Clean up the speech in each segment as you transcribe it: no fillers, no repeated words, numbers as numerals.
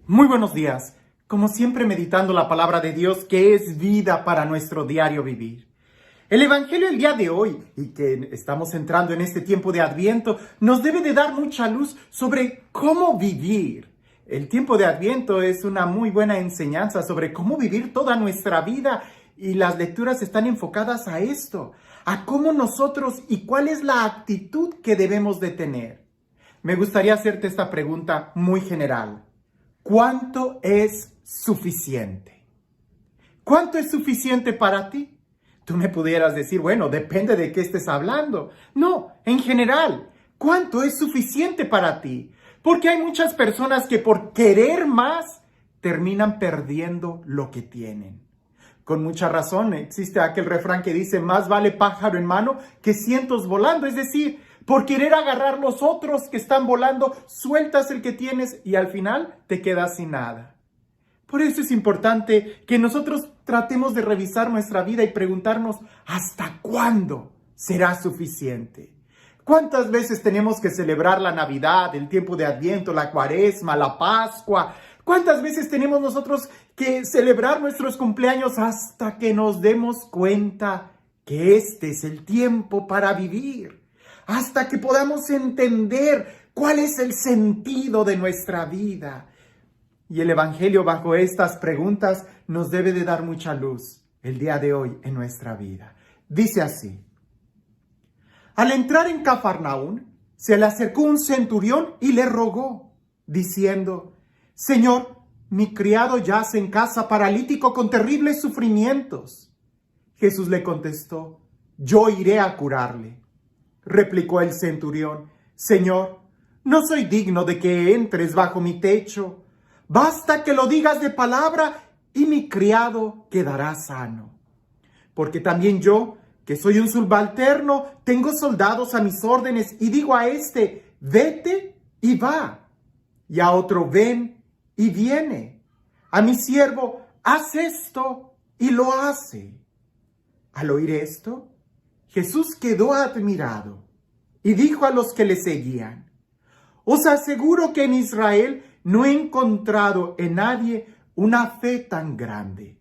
Muy buenos días, como siempre meditando la palabra de Dios que es vida para nuestro diario vivir. El Evangelio del día de hoy, y que estamos entrando en este tiempo de Adviento, nos debe de dar mucha luz sobre cómo vivir. El tiempo de Adviento es una muy buena enseñanza sobre cómo vivir toda nuestra vida y las lecturas están enfocadas a esto, a cómo nosotros y cuál es la actitud que debemos de tener. Me gustaría hacerte esta pregunta muy general. ¿Cuánto es suficiente? ¿Cuánto es suficiente para ti? Tú me pudieras decir, bueno, depende de qué estés hablando. No, en general, ¿cuánto es suficiente para ti? Porque hay muchas personas que por querer más terminan perdiendo lo que tienen. Con mucha razón existe aquel refrán que dice, más vale pájaro en mano que cientos volando. Es decir, por querer agarrar los otros que están volando, sueltas el que tienes y al final te quedas sin nada. Por eso es importante que nosotros tratemos de revisar nuestra vida y preguntarnos, ¿hasta cuándo será suficiente? ¿Cuántas veces tenemos que celebrar la Navidad, el tiempo de Adviento, la Cuaresma, la Pascua? ¿Cuántas veces tenemos nosotros que celebrar nuestros cumpleaños hasta que nos demos cuenta que este es el tiempo para vivir? Hasta que podamos entender cuál es el sentido de nuestra vida. Y el Evangelio bajo estas preguntas nos debe de dar mucha luz el día de hoy en nuestra vida. Dice así: al entrar en Cafarnaún, se le acercó un centurión y le rogó, diciendo, Señor, mi criado yace en casa paralítico con terribles sufrimientos. Jesús le contestó, yo iré a curarle. Replicó el centurión, Señor, no soy digno de que entres bajo mi techo. Basta que lo digas de palabra y mi criado quedará sano. Porque también yo, que soy un subalterno, tengo soldados a mis órdenes y digo a este, vete y va. Y a otro, ven y viene. A mi siervo, haz esto y lo hace. Al oír esto, Jesús quedó admirado y dijo a los que le seguían, os aseguro que en Israel no he encontrado en nadie una fe tan grande.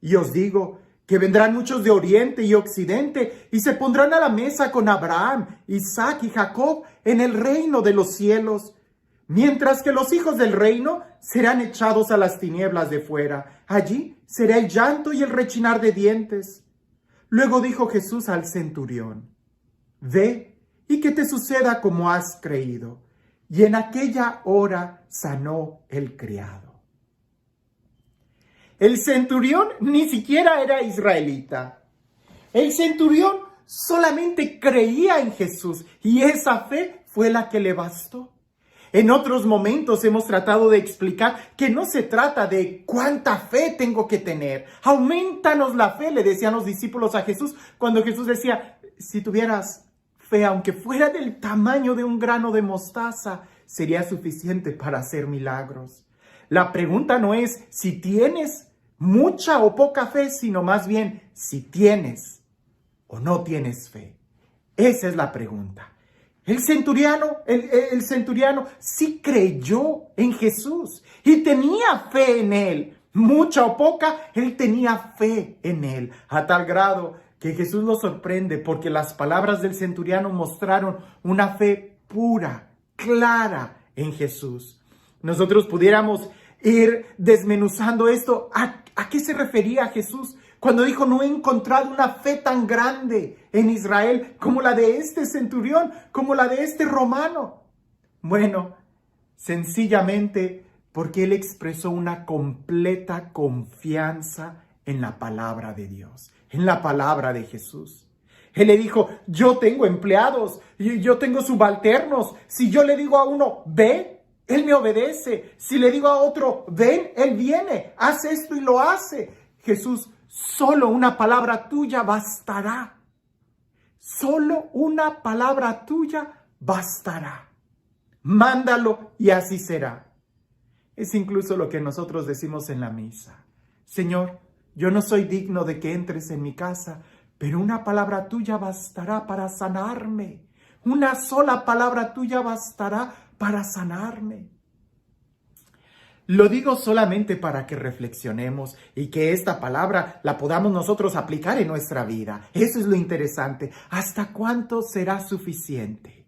Y os digo que vendrán muchos de oriente y occidente y se pondrán a la mesa con Abraham, Isaac y Jacob en el reino de los cielos, mientras que los hijos del reino serán echados a las tinieblas de fuera. Allí será el llanto y el rechinar de dientes. Luego dijo Jesús al centurión, ve y que te suceda como has creído. Y en aquella hora sanó el criado. El centurión ni siquiera era israelita. El centurión solamente creía en Jesús y esa fe fue la que le bastó. En otros momentos hemos tratado de explicar que no se trata de cuánta fe tengo que tener. Aumentanos la fe, le decían los discípulos a Jesús cuando Jesús decía, si tuvieras fe, aunque fuera del tamaño de un grano de mostaza, sería suficiente para hacer milagros. La pregunta no es si tienes mucha o poca fe, sino más bien si tienes o no tienes fe. Esa es la pregunta. El centuriano sí creyó en Jesús y tenía fe en él. Mucha o poca, él tenía fe en él. A tal grado que Jesús lo sorprende porque las palabras del centuriano mostraron una fe pura, clara en Jesús. Nosotros pudiéramos ir desmenuzando esto. ¿A qué se refería Jesús cuando dijo, no he encontrado una fe tan grande en Israel como la de este centurión, como la de este romano? Bueno, sencillamente porque él expresó una completa confianza en la palabra de Dios, en la palabra de Jesús. Él le dijo, yo tengo empleados, yo tengo subalternos. Si yo le digo a uno, ve, él me obedece. Si le digo a otro, ven, él viene, haz esto y lo hace. Jesús, solo una palabra tuya bastará. Solo una palabra tuya bastará. Mándalo y así será. Es incluso lo que nosotros decimos en la misa. Señor, yo no soy digno de que entres en mi casa, pero una palabra tuya bastará para sanarme. Una sola palabra tuya bastará para sanarme. Lo digo solamente para que reflexionemos y que esta palabra la podamos nosotros aplicar en nuestra vida. Eso es lo interesante. ¿Hasta cuánto será suficiente?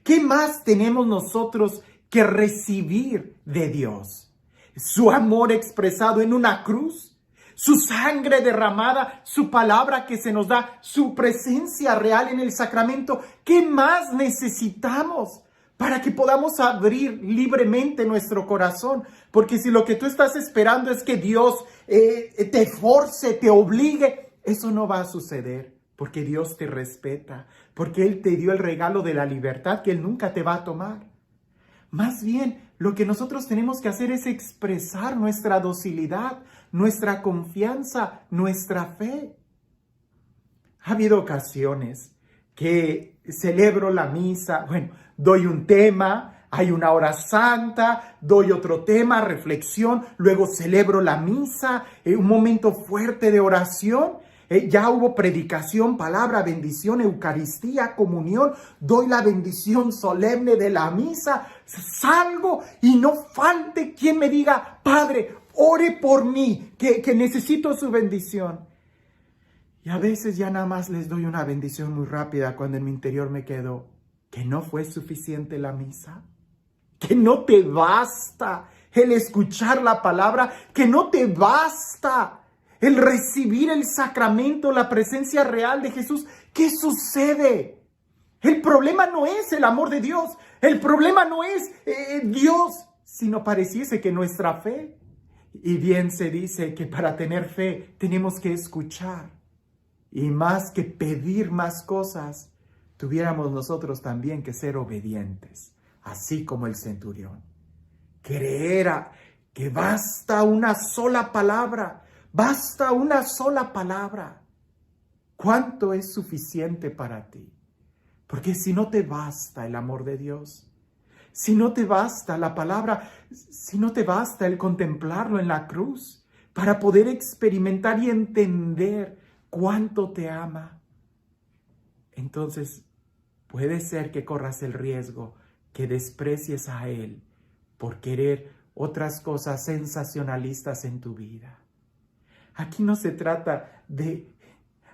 ¿Qué más tenemos nosotros que recibir de Dios? Su amor expresado en una cruz, su sangre derramada, su palabra que se nos da, su presencia real en el sacramento. ¿Qué más necesitamos para que podamos abrir libremente nuestro corazón? Porque si lo que tú estás esperando es que Dios te force, te obligue, eso no va a suceder, porque Dios te respeta, porque Él te dio el regalo de la libertad que Él nunca te va a tomar. Más bien, lo que nosotros tenemos que hacer es expresar nuestra docilidad, nuestra confianza, nuestra fe. Ha habido ocasiones que celebro la misa, doy un tema, hay una hora santa, doy otro tema, reflexión, luego celebro la misa, un momento fuerte de oración. Ya hubo predicación, palabra, bendición, Eucaristía, comunión, doy la bendición solemne de la misa, salgo y no falte quien me diga, Padre, ore por mí, que necesito su bendición. Y a veces ya nada más les doy una bendición muy rápida cuando en mi interior me quedo, que no fue suficiente la misa, que no te basta el escuchar la palabra, que no te basta el recibir el sacramento, la presencia real de Jesús. ¿Qué sucede? El problema no es el amor de Dios. El problema no es Dios, sino pareciese que nuestra fe. Y bien se dice que para tener fe tenemos que escuchar. Y más que pedir más cosas, tuviéramos nosotros también que ser obedientes, así como el centurión. Creer que basta una sola palabra. Basta una sola palabra. ¿Cuánto es suficiente para ti? Porque si no te basta el amor de Dios, si no te basta la palabra, si no te basta el contemplarlo en la cruz, para poder experimentar y entender cuánto te ama, entonces puede ser que corras el riesgo que desprecies a Él por querer otras cosas sensacionalistas en tu vida. Aquí no se trata de,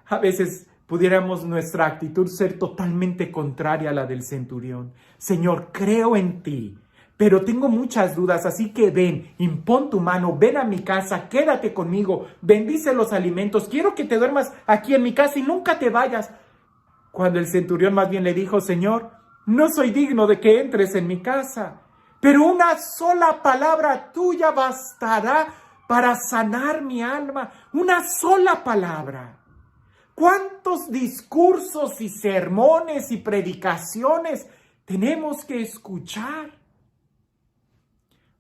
a veces pudiéramos nuestra actitud ser totalmente contraria a la del centurión. Señor, creo en ti, pero tengo muchas dudas, así que ven, impón tu mano, ven a mi casa, quédate conmigo, bendice los alimentos, quiero que te duermas aquí en mi casa y nunca te vayas. Cuando el centurión más bien le dijo, Señor, no soy digno de que entres en mi casa, pero una sola palabra tuya bastará para sanar mi alma, una sola palabra. ¿Cuántos discursos y sermones y predicaciones tenemos que escuchar?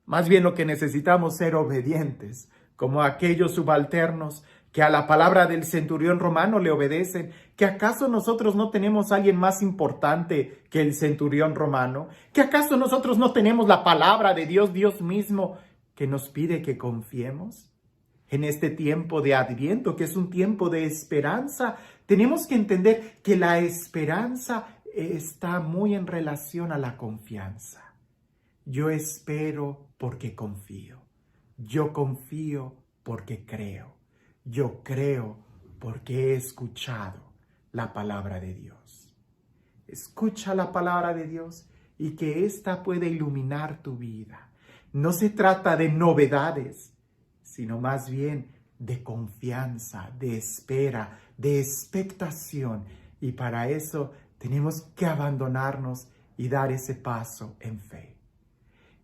Más bien lo que necesitamos es ser obedientes, como aquellos subalternos que a la palabra del centurión romano le obedecen. ¿Que acaso nosotros no tenemos a alguien más importante que el centurión romano? ¿Que acaso nosotros no tenemos la palabra de Dios, Dios mismo, que nos pide que confiemos? En este tiempo de Adviento, que es un tiempo de esperanza, tenemos que entender que la esperanza está muy en relación a la confianza. Yo espero porque confío. Yo confío porque creo. Yo creo porque he escuchado la palabra de Dios. Escucha la palabra de Dios y que ésta pueda iluminar tu vida. No se trata de novedades, sino más bien de confianza, de espera, de expectación. Y para eso tenemos que abandonarnos y dar ese paso en fe.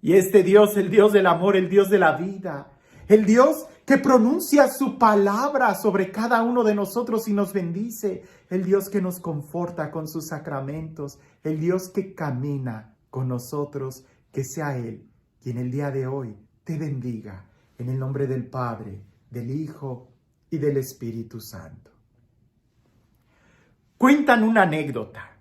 Y este Dios, el Dios del amor, el Dios de la vida, el Dios que pronuncia su palabra sobre cada uno de nosotros y nos bendice, el Dios que nos conforta con sus sacramentos, el Dios que camina con nosotros, que sea Él quien el día de hoy te bendiga, en el nombre del Padre, del Hijo y del Espíritu Santo. Cuentan una anécdota,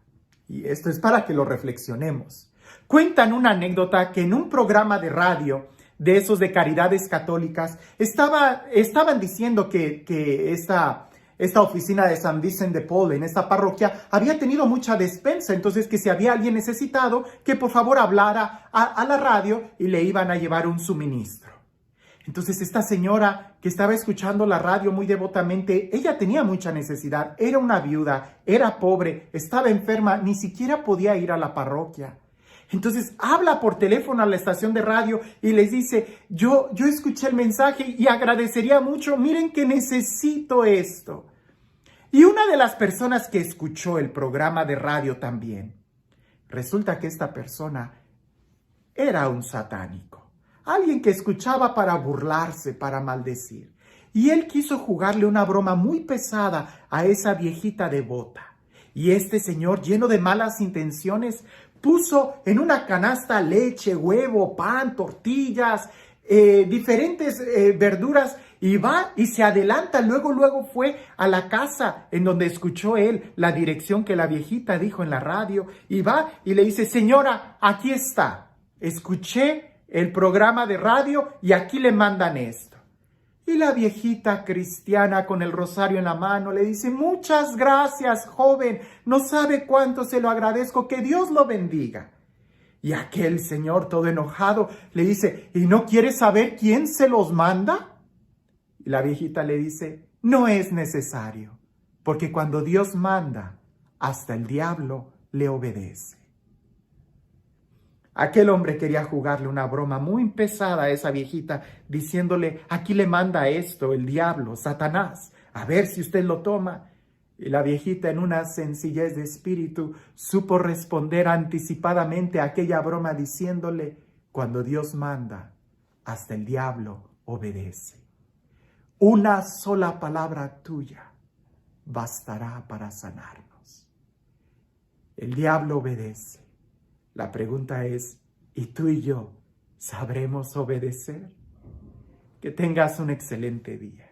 y esto es para que lo reflexionemos. Cuentan una anécdota que en un programa de radio, de esos de caridades católicas, estaban diciendo que esta oficina de San Vicente de Paul, en esta parroquia, había tenido mucha despensa. Entonces, que si había alguien necesitado, que por favor hablara a la radio y le iban a llevar un suministro. Entonces esta señora que estaba escuchando la radio muy devotamente, ella tenía mucha necesidad, era una viuda, era pobre, estaba enferma, ni siquiera podía ir a la parroquia. Entonces habla por teléfono a la estación de radio y les dice, yo escuché el mensaje y agradecería mucho, miren que necesito esto. Y una de las personas que escuchó el programa de radio también, resulta que esta persona era un satánico, alguien que escuchaba para burlarse, para maldecir. Y él quiso jugarle una broma muy pesada a esa viejita devota. Y este señor, lleno de malas intenciones, puso en una canasta leche, huevo, pan, tortillas, diferentes verduras, y va y se adelanta. Luego fue a la casa en donde escuchó él la dirección que la viejita dijo en la radio, y va y le dice, señora, aquí está, escuché el programa de radio y aquí le mandan esto. Y la viejita cristiana con el rosario en la mano le dice, muchas gracias, joven, no sabe cuánto se lo agradezco, que Dios lo bendiga. Y aquel señor todo enojado le dice, ¿y no quiere saber quién se los manda? Y la viejita le dice, no es necesario, porque cuando Dios manda, hasta el diablo le obedece. Aquel hombre quería jugarle una broma muy pesada a esa viejita, diciéndole, aquí le manda esto, el diablo, Satanás, a ver si usted lo toma. Y la viejita, en una sencillez de espíritu, supo responder anticipadamente a aquella broma diciéndole, cuando Dios manda, hasta el diablo obedece. Una sola palabra tuya bastará para sanarnos. El diablo obedece. La pregunta es, ¿y tú y yo sabremos obedecer? Que tengas un excelente día.